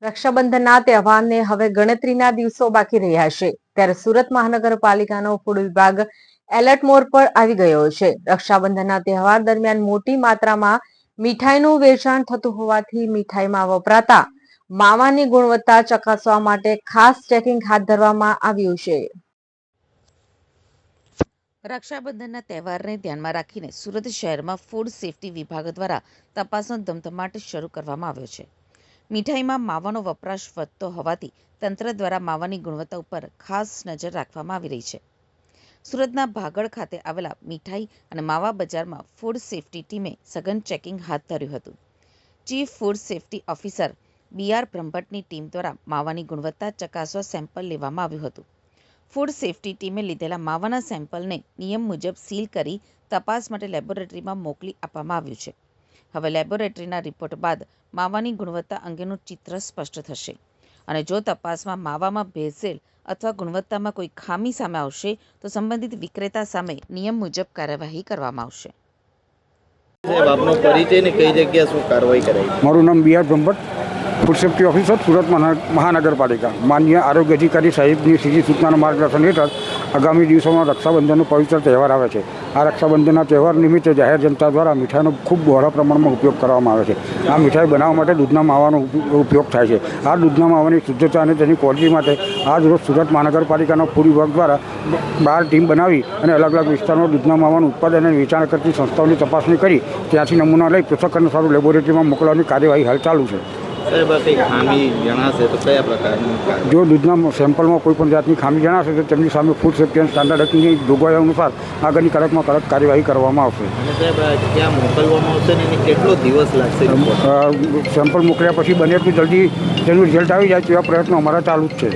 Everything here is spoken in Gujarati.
રક્ષાબંધનના તહેવારને હવે ગણતરીના દિવસો બાકી રહ્યા છે ત્યારે સુરત મહાનગરપાલિકાનો ફૂડ વિભાગ એલર્ટ મોડ પર આવી ગયો છે। રક્ષાબંધનના તહેવાર દરમિયાન મોટી માત્રામાં મીઠાઈનું વેચાણ થતું હોવાથી મીઠાઈમાં વપરાતા માવાની ગુણવત્તા ચકાસવા માટે ખાસ ચેકિંગ હાથ ધરવામાં આવ્યું છે। રક્ષાબંધનના તહેવારને ધ્યાનમાં રાખીને સુરત શહેરમાં ફૂડ સેફ્ટી વિભાગ દ્વારા તપાસનો ધમધમાટ શરૂ કરવામાં આવ્યો છે। મીઠાઈમાં માવાનો વપરાશ વધતો હોવાથી તંત્ર દ્વારા માવાની ગુણવત્તા ઉપર ખાસ નજર રાખવામાં આવી રહી છે। સુરતના ભાગળ ખાતે આવેલા મીઠાઈ અને માવા બજારમાં ફૂડ સેફ્ટી ટીમે સઘન ચેકિંગ હાથ ધર્યું હતું। Chief food safety officer BR બ્રહ્મભટ્ટની ટીમ દ્વારા માવાની ગુણવત્તા ચકાસવા સેમ્પલ લેવામાં આવ્યું હતું। ફૂડ સેફ્ટી ટીમે લીધેલા માવાના સેમ્પલને નિયમ મુજબ સીલ કરી તપાસ માટે લેબોરેટરીમાં મોકલી આપવામાં આવ્યું છે। હવે લેબોરેટરીના રિપોર્ટ બાદ માવાની ગુણવત્તા અંગેનું ચિત્ર સ્પષ્ટ થશે અને જો તપાસમાં માવામાં ભેળસેળ અથવા ગુણવત્તામાં કોઈ ખામી સામે આવશે તો સંબંધિત વિક્રેતા સામે નિયમ મુજબ કાર્યવાહી કરવામાં આવશે। આપનો પરિચય ને કઈ જગ્યા શું કાર્યવાહી કરાઈ? મારું નામ BR Brahmbhatt, food safety officer, Surat મહાનગરપાલિકા। માનનીય આરોગ્ય અધિકારી સાહેબની સીધી સૂચનાના માર્ગદર્શન હેઠળ આગામી દિવસોમાં રક્ષાબંધનનો પવિત્ર તહેવાર આવે છે। આ રક્ષાબંધનના તહેવાર નિમિત્તે જાહેર જનતા દ્વારા મીઠાઈનો ખૂબ બહોળા પ્રમાણમાં ઉપયોગ કરવામાં આવે છે। આ મીઠાઈ બનાવવા માટે દૂધના માવાનો ઉપયોગ થાય છે। આ દૂધના માવાની શુદ્ધતા અને તેની ક્વોલિટી માટે આજ રોજ સુરત મહાનગરપાલિકાના ફૂડ વિભાગ દ્વારા 12 ટીમ બનાવી અને અલગ અલગ વિસ્તારમાં દૂધના માવાનું ઉત્પાદન અને વેચાણ કરતી સંસ્થાઓની તપાસણી કરી ત્યાંથી નમૂના લઈ પૃથ્થકરણ સારું લેબોરેટરીમાં મોકલવાની કાર્યવાહી હાલ ચાલુ છે। જો દૂધના સેમ્પલમાં કોઈ પણ જાતની ખામી જણાશે તો તેમની સામે ફૂડ સેફ્ટી અને સ્ટાન્ડર્ડ એક્ટની જોગવાઈ અનુસાર આગળની કડકમાં કડક કાર્યવાહી કરવામાં આવશે। ક્યાં મોકલવામાં આવશે ને કેટલો દિવસ લાગશે? સેમ્પલ મોકલ્યા પછી બને એટલું જલ્દી તેનું રિઝલ્ટ આવી જાય તેવા પ્રયત્નો અમારા ચાલુ જ છે।